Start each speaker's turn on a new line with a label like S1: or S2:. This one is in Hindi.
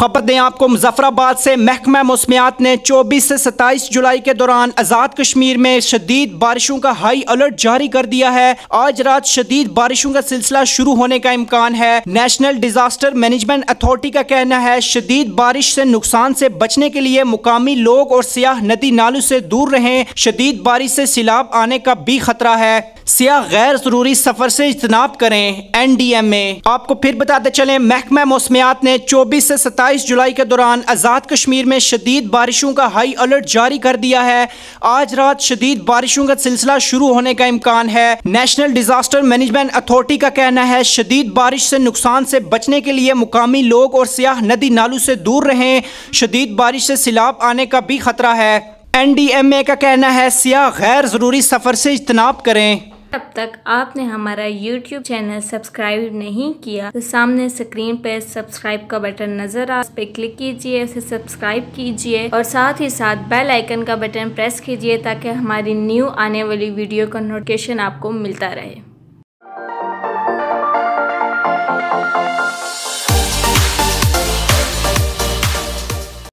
S1: खबर दें आपको मुजफ्फराबाद से, महकमा मौसमियात ने 24 से 27 जुलाई के दौरान आज़ाद कश्मीर में शदीद बारिशों का हाई अलर्ट जारी कर दिया है। आज रात शदीद बारिशों का सिलसिला शुरू होने का इम्कान है। नेशनल डिजास्टर मैनेजमेंट अथॉरिटी का कहना है शदीद बारिश से नुकसान से बचने के लिए मुकामी लोग और सियाह नदी नालों से दूर रहें। शदीद बारिश से सैलाब आने का भी खतरा है। सियाह गैर जरूरी सफर से इज्तनाब करें। NDMA आपको फिर बताते चलें, महकमा मौसमियात ने 24 से 27 जुलाई के दौरान आज़ाद कश्मीर में शदीद बारिशों का हाई अलर्ट जारी कर दिया है। आज रात शदीद बारिशों का सिलसिला शुरू होने का इम्कान है। नेशनल डिजास्टर मैनेजमेंट अथॉरिटी का कहना है शदीद बारिश से नुकसान से बचने के लिए मुकामी लोग और सियाह नदी नालों से दूर रहें। शदीद बारिश से सैलाब आने का भी खतरा है। NDMA का कहना है सियाह गैर जरूरी सफर से इज्तनाब करें।
S2: अब तक आपने हमारा YouTube चैनल सब्सक्राइब नहीं किया तो सामने स्क्रीन पर सब्सक्राइब का बटन नजर आ, उस पर क्लिक कीजिए, उसे सब्सक्राइब कीजिए और साथ ही साथ बेल आइकन का बटन प्रेस कीजिए ताकि हमारी न्यू आने वाली वीडियो का नोटिफिकेशन आपको मिलता रहे।